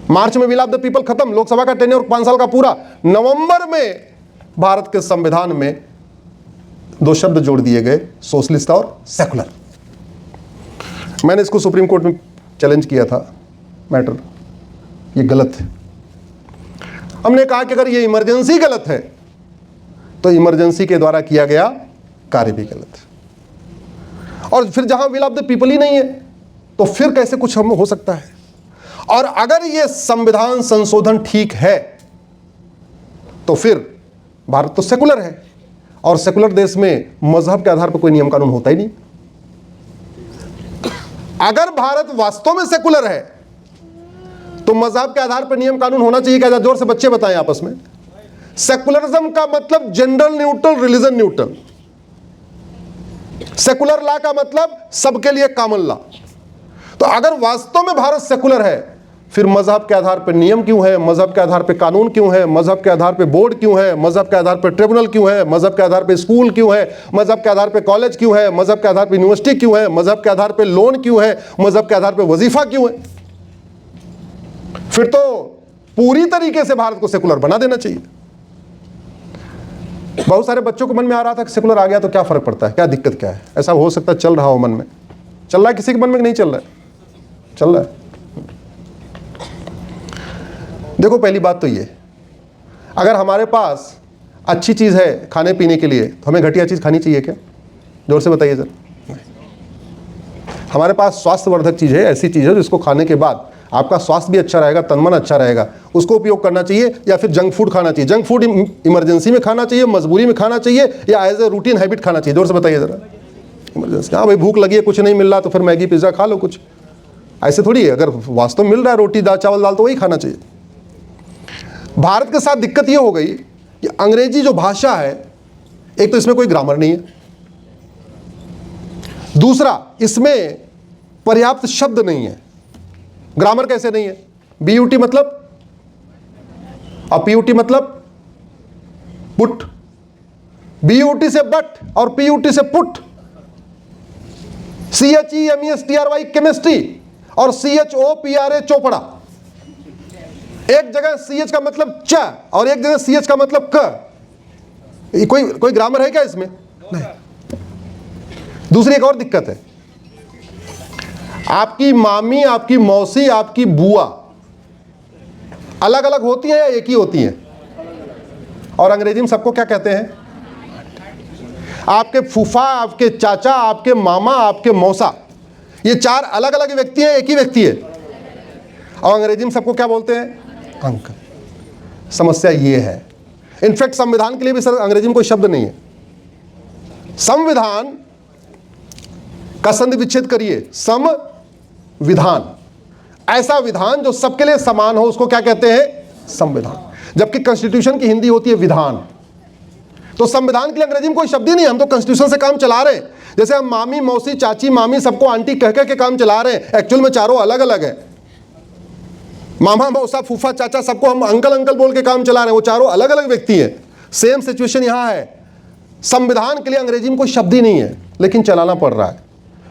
मार्च में will of the people खत्म, लोकसभा का टेन्योर 5 साल का पूरा। नवंबर में भारत के संविधान में 2 शब्द जोड़ दिए गए, सोशलिस्ट और सेकुलर। मैंने इसको सुप्रीम कोर्ट में चैलेंज किया था मैटर, ये गलत है। हमने कहा कि अगर ये इमरजेंसी गलत है तो इमरजेंसी के द्वारा किया गया कार्य भी गलत है। और फिर जहां विल ऑफ द पीपल ही नहीं है तो फिर कैसे कुछ हम हो सकता है? और अगर ये संविधान संशोधन ठीक है तो फिर भारत तो सेकुलर है, और सेकुलर देश में मजहब के आधार पर कोई नियम कानून होता ही नहीं। अगर भारत वास्तव में सेकुलर है तो मजहब के आधार पर नियम कानून होना चाहिए क्या? जोर से बच्चे बताएं आपस में। सेकुलरिज्म का मतलब gender neutral, religion neutral. Secular law का मतलब सबके लिए कॉमन लॉ। तो अगर वास्तव में भारत सेकुलर है फिर मजहब के आधार पर नियम क्यों है? मजहब के आधार पर कानून क्यों है? मजहब के आधार पर बोर्ड क्यों है? मजहब के आधार पर ट्रिब्यूनल क्यों है? मजहब के आधार पर स्कूल क्यों है? मजहब के आधार पर कॉलेज क्यों है? मजहब के आधार पर यूनिवर्सिटी क्यों है? मजहब के आधार पर लोन क्यों है? मजहब के आधार पर वजीफा क्यों है? फिर तो पूरी तरीके से भारत को सेकुलर बना देना चाहिए। बहुत सारे बच्चों को मन में आ रहा था कि सेकुलर आ गया तो क्या फर्क पड़ता है, क्या दिक्कत क्या है? ऐसा हो सकता है चल रहा हो मन में, चल रहा है किसी के मन में नहीं चल रहा है? चल रहा है। देखो पहली बात तो ये, अगर हमारे पास अच्छी चीज़ है खाने पीने के लिए तो हमें घटिया चीज़ खानी चाहिए क्या? जोर से बताइए सर। हमारे पास स्वास्थ्यवर्धक चीज़ है, ऐसी चीज़ है जिसको खाने के बाद आपका स्वास्थ्य भी अच्छा रहेगा, तन मन अच्छा रहेगा, उसको उपयोग करना चाहिए, या फिर जंक फूड खाना चाहिए? जंक फूड इमरजेंसी में खाना चाहिए, मजबूरी में खाना चाहिए, या एज ए रूटीन हैबिट खाना चाहिए? जोर से बताइए ज़रा। इमरजेंसी, हाँ भाई भूख लगी है, कुछ नहीं मिल रहा तो फिर मैगी पिज़्ज़ा खा लो कुछ, ऐसे थोड़ी है। अगर वास्तव में मिल रहा है रोटी दाल चावल दाल तो वही खाना चाहिए। भारत के साथ दिक्कत ये हो गई कि अंग्रेजी जो भाषा है, एक तो इसमें कोई ग्रामर नहीं है, दूसरा इसमें पर्याप्त शब्द नहीं है। ग्रामर कैसे नहीं है? बीयूटी मतलब, और पीयूटी मतलब पुट, बीयूटी से बट और पीयूटी से पुट, CHEMESTRY केमिस्ट्री और CHOPRA चोपड़ा। एक जगह CH का मतलब च और एक जगह CH का मतलब क। कोई ग्रामर है क्या इसमें? नहीं। दूसरी एक और दिक्कत है, आपकी मामी, आपकी मौसी, आपकी बुआ अलग अलग होती है या एक ही होती हैं? और अंग्रेजी में सबको क्या कहते हैं? आपके फूफा, आपके चाचा, आपके मामा, आपके मौसा, ये 4 अलग अलग व्यक्ति हैं, एक ही व्यक्ति है, और अंग्रेजी में सबको क्या बोलते हैं? अंकल। समस्या ये है। इनफैक्ट संविधान के लिए भी सर अंग्रेजी में कोई शब्द नहीं है। संविधान का संधि विच्छेद करिए, संविधान, ऐसा विधान जो सबके लिए समान हो उसको क्या कहते हैं? संविधान। जबकि कॉन्स्टिट्यूशन की हिंदी होती है विधान। तो संविधान के लिए अंग्रेजी में कोई शब्द ही नहीं, हम तो कॉन्स्टिट्यूशन से काम चला रहे हैं। जैसे हम मामी मौसी चाची मामी सबको आंटी कह के काम चला रहे हैं, एक्चुअल में चारों अलग अलग है। मामा मौसा फूफा चाचा सबको हम अंकल अंकल बोल के काम चला रहे हैं, वो चारों अलग अलग व्यक्ति हैं। सेम सिचुएशन यहाँ है। संविधान के लिए अंग्रेजी में कोई शब्द ही नहीं है, लेकिन चलाना पड़ रहा है।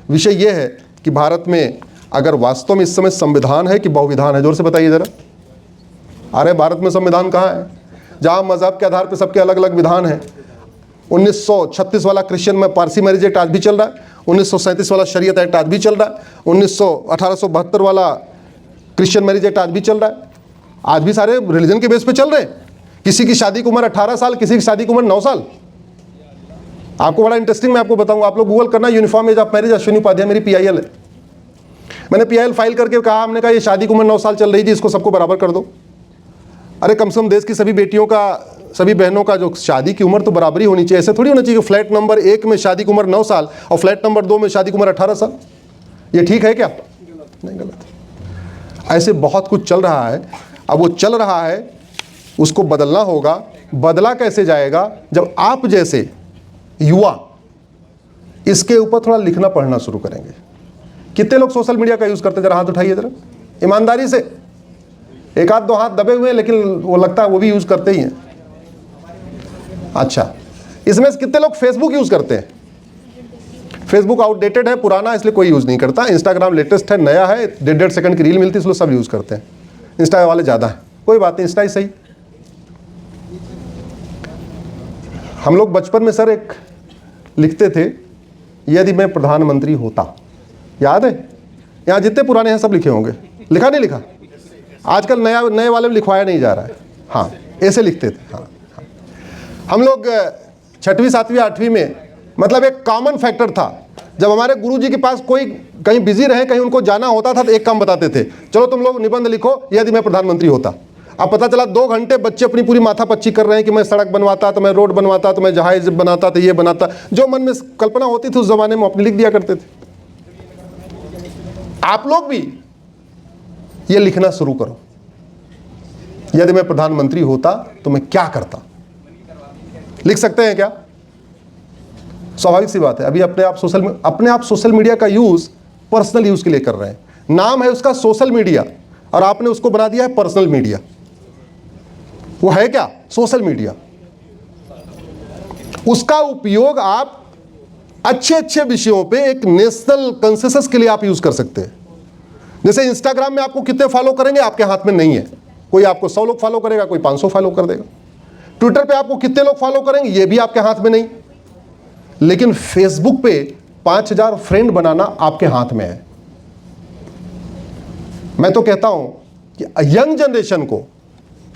विषय यह है कि भारत में अगर वास्तव में इस समय संविधान है कि बहुविधान है? जोर से बताइए जरा। अरे भारत में संविधान कहाँ है जहाँ मजहब के आधार पर सबके अलग अलग विधान है? 1936 वाला क्रिश्चियन में पारसी मैरिज एक्ट आज भी चल रहा है, 1937 वाला शरीयत एक्ट आज भी चल रहा है, 1872 वाला क्रिश्चियन मैरिज एक्ट आज भी चल रहा है। आज भी सारे रिलीजन के बेस पे चल रहे हैं। किसी की शादी की उम्र 18 साल, किसी की शादी की उम्र 9 साल। आपको बड़ा इंटरेस्टिंग मैं आपको बताऊंगा, आप लोग गूगल करना uniform age of marriage, Ashwini Upadhyay मेरी PIL है। मैंने PIL फाइल करके कहा, हमने कहा ये शादी की उम्र 9 साल चल रही थी, इसको सबको बराबर कर दो। अरे कम से कम देश की सभी बेटियों का, सभी बहनों का जो शादी की उम्र तो बराबरी होनी चाहिए। ऐसे थोड़ी होना चाहिए कि फ्लैट नंबर 1 में शादी की उम्र 9 साल और फ्लैट नंबर 2 में शादी की उम्र 18 साल। ये ठीक है क्या? नहीं, गलत। ऐसे बहुत कुछ चल रहा है। अब वो चल रहा है, उसको बदलना होगा। बदला कैसे जाएगा? जब आप जैसे युवा इसके ऊपर थोड़ा लिखना पढ़ना शुरू करेंगे। कितने लोग सोशल मीडिया का यूज़ करते? जरा हाथ उठाइए जरा ईमानदारी से। एक आध दो हाथ दबे हुए हैं, लेकिन वो लगता है वो भी यूज़ करते ही हैं। अच्छा, इसमें से कितने लोग फेसबुक यूज़ करते हैं? फेसबुक आउटडेटेड है, पुराना, इसलिए कोई यूज़ नहीं करता। इंस्टाग्राम लेटेस्ट है, नया है, 1.5 सेकंड की रील मिलती है, इसलिए सब यूज़ करते हैं। इंस्टा वाले ज़्यादा हैं, कोई बात नहीं, इंस्टा ही सही। हम लोग बचपन में सर एक लिखते थे, यदि मैं प्रधानमंत्री होता, याद है? यहाँ जितने पुराने हैं सब लिखे होंगे, लिखा नहीं लिखा? आजकल नए वाले में लिखवाया नहीं जा रहा है। हाँ, ऐसे लिखते थे। हाँ, हम लोग 6वीं 7वीं 8वीं में, मतलब एक कॉमन फैक्टर था, जब हमारे गुरुजी के पास कोई कहीं बिजी रहे, कहीं उनको जाना होता था, तो एक काम बताते थे, चलो तुम लोग निबंध लिखो यदि मैं प्रधानमंत्री होता। अब पता चला 2 घंटे बच्चे अपनी पूरी माथापच्ची कर रहे हैं कि मैं सड़क बनवाता, तो मैं रोड बनवाता, तो मैं जहाज बनाता, तो ये बनाता। जो मन में कल्पना होती थी उस जमाने में अपने लिख दिया करते थे। आप लोग भी ये लिखना शुरू करो, यदि मैं प्रधानमंत्री होता तो मैं क्या करता। लिख सकते हैं क्या? स्वाभाविक सी बात है। अभी अपने आप सोशल मीडिया का यूज पर्सनल यूज के लिए कर रहे हैं। नाम है उसका सोशल मीडिया और आपने उसको बना दिया है पर्सनल मीडिया। वो है क्या? Social media. उसका उपयोग आप अच्छे विषयों पे एक नेशनल कंसेंसस के लिए आप यूज कर सकते हैं। जैसे इंस्टाग्राम में आपको कितने फॉलो करेंगे आपके हाथ में नहीं है। कोई आपको 100 लोग फॉलो करेगा, कोई 500 फॉलो कर देगा। ट्विटर पे आपको कितने लोग फॉलो करेंगे ये भी आपके हाथ में नहीं। लेकिन फेसबुक पे 5000 फ्रेंड बनाना आपके हाथ में है। मैं तो कहता हूं कि यंग जनरेशन को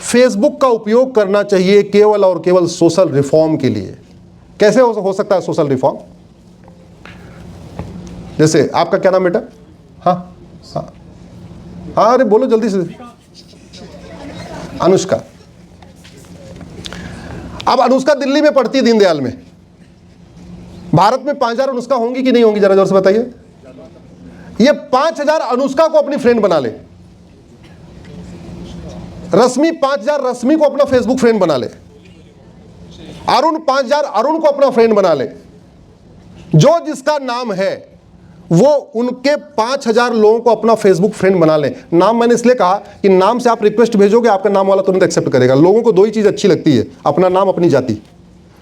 फेसबुक का उपयोग करना चाहिए केवल और केवल सोशल रिफॉर्म के लिए। कैसे हो सकता है सोशल रिफॉर्म? जैसे आपका क्या नाम बेटा? हाँ हाँ हाँ, अरे बोलो जल्दी से। अनुष्का। अब अनुष्का दिल्ली में पढ़ती है, दीनदयाल में। भारत में 5000 अनुष्का होंगी कि नहीं होंगी? जरा जोर से बताइए। ये 5000 अनुष्का को अपनी फ्रेंड बना ले। रश्मि 5000 रश्मि को अपना फेसबुक फ्रेंड बना ले। अरुण 5000 अरुण को अपना फ्रेंड बना ले। जो जिसका नाम है वो उनके 5000 लोगों को अपना फेसबुक फ्रेंड बना ले। नाम मैंने इसलिए कहा कि नाम से आप रिक्वेस्ट भेजोगे, आपका नाम वाला तुरंत एक्सेप्ट करेगा। लोगों को 2 ही चीज अच्छी लगती है, अपना नाम, अपनी जाति।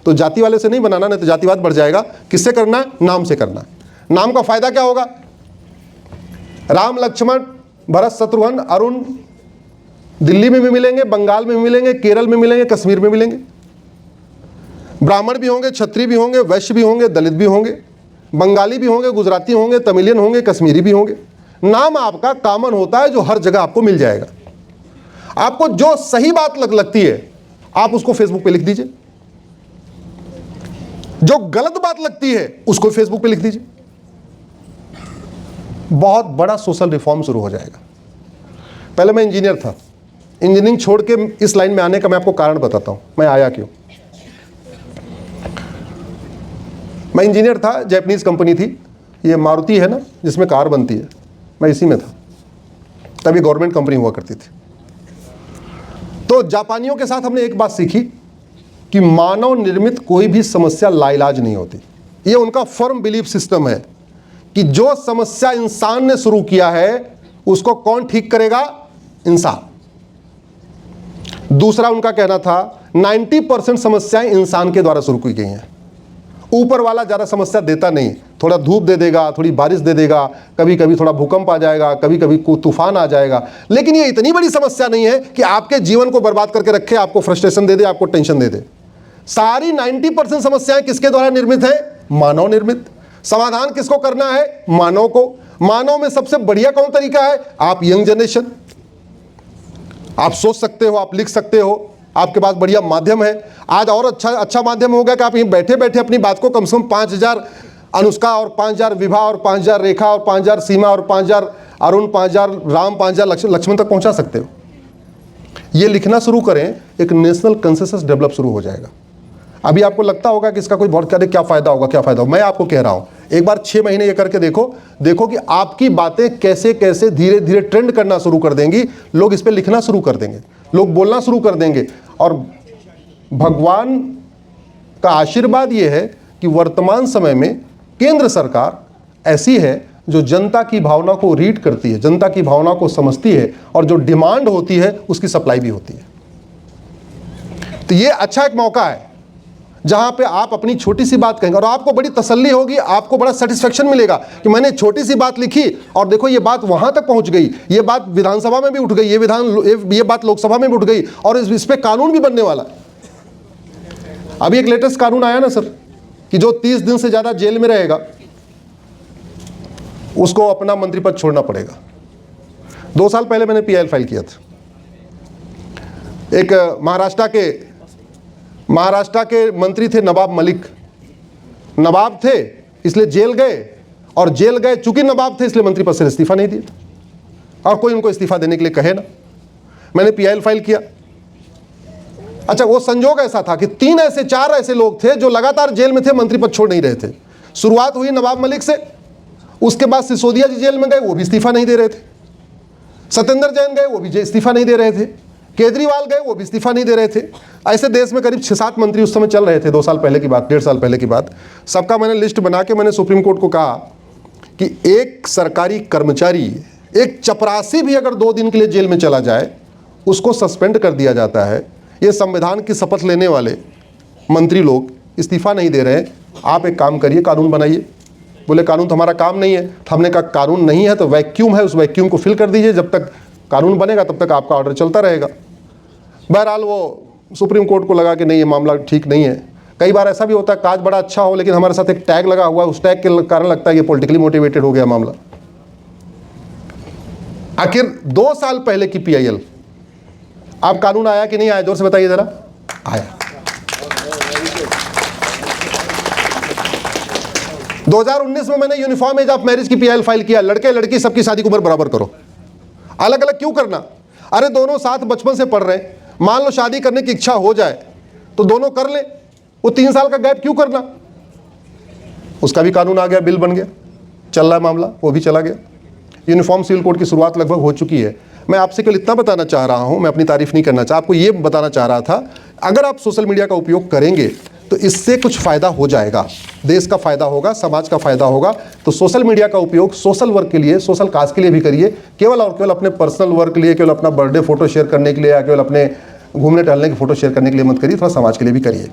तो जाति वाले से नहीं बनाना, नहीं तो जातिवाद बढ़ जाएगा। किससे करना है? नाम से करना है। नाम का फायदा क्या होगा? राम लक्ष्मण भरत शत्रुघ्न अरुण दिल्ली में भी मिलेंगे, बंगाल में भी मिलेंगे, केरल में मिलेंगे, कश्मीर में मिलेंगे। ब्राह्मण भी होंगे, क्षत्रिय भी होंगे, वैश्य भी होंगे, दलित भी होंगे, बंगाली भी होंगे, गुजराती होंगे, तमिलियन होंगे, कश्मीरी भी होंगे। नाम आपका कॉमन होता है जो हर जगह आपको मिल जाएगा। आपको जो सही बात लगती है आप उसको फेसबुक पे लिख दीजिए, जो गलत बात लगती है उसको फेसबुक पे लिख दीजिए। बहुत बड़ा सोशल रिफॉर्म शुरू हो जाएगा। पहले मैं इंजीनियर था, इंजीनियरिंग छोड़ के इस लाइन में आने का मैं आपको कारण बताता हूं, मैं आया क्यों। मैं इंजीनियर था, जापानीज कंपनी थी, ये मारुति है ना जिसमें कार बनती है, मैं इसी में था। तभी गवर्नमेंट कंपनी हुआ करती थी। तो जापानियों के साथ हमने एक बात सीखी कि मानव निर्मित कोई भी समस्या लाइलाज नहीं होती। ये उनका फर्म बिलीफ सिस्टम है कि जो समस्या इंसान ने शुरू किया है उसको कौन ठीक करेगा? इंसान। दूसरा उनका कहना था 90% समस्याएं इंसान के द्वारा शुरू की गई हैं। ऊपर वाला ज़्यादा समस्या देता नहीं, थोड़ा धूप दे देगा, थोड़ी बारिश दे देगा, कभी कभी थोड़ा भूकंप आ जाएगा, कभी कभी तूफान आ जाएगा, लेकिन ये इतनी बड़ी समस्या नहीं है कि आपके जीवन को बर्बाद करके रखे, आपको फ्रस्ट्रेशन दे दे, आपको टेंशन दे दे। सारी 90% समस्याएं किसके द्वारा निर्मित है? मानव निर्मित। समाधान किसको करना है? मानव को। मानव में सबसे बढ़िया कौन तरीका है? आप यंग जनरेशन, आप सोच सकते हो, आप लिख सकते हो, आपके पास बढ़िया माध्यम है। आज और अच्छा माध्यम हो गया कि आप यहीं बैठे बैठे अपनी बात को कम से कम 5000 अनुष्का और 5000 विभा और 5000 रेखा और 5000 सीमा और 5000 अरुण, 5000 राम, 5000 लक्ष्मण तक पहुंचा सकते हो। ये लिखना शुरू करें, एक नेशनल कंसेंसस डेवलप शुरू हो जाएगा। अभी आपको लगता होगा कि इसका कोई बहुत क्या फ़ायदा होगा, क्या फ़ायदा होगा। मैं आपको कह रहा हूँ, एक बार 6 महीने ये करके देखो कि आपकी बातें कैसे कैसे धीरे धीरे ट्रेंड करना शुरू कर देंगी। लोग इस पर लिखना शुरू कर देंगे, लोग बोलना शुरू कर देंगे। और भगवान का आशीर्वाद ये है कि वर्तमान समय में केंद्र सरकार ऐसी है जो जनता की भावना को रीड करती है, जनता की भावना को समझती है, और जो डिमांड होती है उसकी सप्लाई भी होती है। तो ये अच्छा एक मौका है। जहां पे आप अपनी छोटी सी बात कहेंगे और आपको बड़ी तसल्ली होगी, आपको बड़ा सेटिस्फेक्शन मिलेगा कि मैंने छोटी सी बात लिखी और देखो ये बात वहां तक पहुंच गई, ये बात विधानसभा में भी उठ गई, ये बात लोकसभा में भी उठ गई और इस पे कानून भी बनने वाला। अभी एक लेटेस्ट कानून आया ना सर कि जो 30 दिन से ज्यादा जेल में रहेगा उसको अपना मंत्री पद छोड़ना पड़ेगा। 2 साल पहले मैंने PIL फाइल किया था। एक महाराष्ट्र के मंत्री थे नवाब मलिक, नवाब थे इसलिए जेल गए और जेल गए चूंकि नवाब थे इसलिए मंत्री पद से इस्तीफा नहीं दिया और कोई उनको इस्तीफा देने के लिए कहे ना। मैंने PIL फाइल किया। अच्छा, वो संजोग ऐसा था कि 4 ऐसे लोग थे जो लगातार जेल में थे, मंत्री पद छोड़ नहीं रहे थे। शुरुआत हुई नवाब मलिक से, उसके बाद सिसोदिया जी जेल में गए, वो भी इस्तीफा नहीं दे रहे थे। सत्येंद्र जैन गए, वो भी इस्तीफा नहीं दे रहे थे। केजरीवाल गए, वो भी इस्तीफा नहीं दे रहे थे। ऐसे देश में करीब 6-7 मंत्री उस समय चल रहे थे। 2 साल पहले की बात, 1.5 साल पहले की बात। सबका मैंने लिस्ट बना के मैंने सुप्रीम कोर्ट को कहा कि एक सरकारी कर्मचारी, एक चपरासी भी अगर 2 दिन के लिए जेल में चला जाए उसको सस्पेंड कर दिया जाता है। ये संविधान की शपथ लेने वाले मंत्री लोग इस्तीफा नहीं दे रहे। आप एक काम करिए, कानून बनाइए। बोले कानून तो हमारा काम नहीं है। तो हमने कहा कानून नहीं है तो वैक्यूम है, उस वैक्यूम को फिल कर दीजिए। जब तक कानून बनेगा तब तक आपका ऑर्डर चलता रहेगा। बहरहाल वो सुप्रीम कोर्ट को लगा कि नहीं, ये मामला ठीक नहीं है। कई बार ऐसा भी होता है काज बड़ा अच्छा हो लेकिन हमारे साथ एक टैग लगा हुआ है, उस टैग के कारण लगता है ये पॉलिटिकली मोटिवेटेड हो गया मामला। आखिर 2 साल पहले की PIL, अब कानून आया कि नहीं आया, जोर से बताइए जरा। आया। 2019 में मैंने यूनिफॉर्म एज ऑफ मैरिज की PIL फाइल किया। लड़के लड़की सबकी शादी की उम्र बराबर करो। अलग अलग क्यों करना? अरे दोनों साथ बचपन से पढ़ रहे हैं, मान लो शादी करने की इच्छा हो जाए तो दोनों कर ले। वो 3 साल का गैप क्यों करना? उसका भी कानून आ गया, बिल बन गया, चल रहा है मामला, वो भी चला गया। यूनिफॉर्म सिविल कोड की शुरुआत लगभग हो चुकी है। मैं आपसे केवल इतना बताना चाह रहा हूं, मैं अपनी तारीफ नहीं करना चाह, आपको ये बताना चाह रहा था अगर आप सोशल मीडिया का उपयोग करेंगे तो इससे कुछ फ़ायदा हो जाएगा, देश का फ़ायदा होगा, समाज का फ़ायदा होगा। तो सोशल मीडिया का उपयोग सोशल वर्क के लिए, सोशल काज के लिए भी करिए। केवल और केवल अपने पर्सनल वर्क के लिए, केवल अपना बर्थडे फोटो शेयर करने के लिए या केवल अपने घूमने टहलने की फ़ोटो शेयर करने के लिए मत करिए, थोड़ा समाज के लिए भी करिए।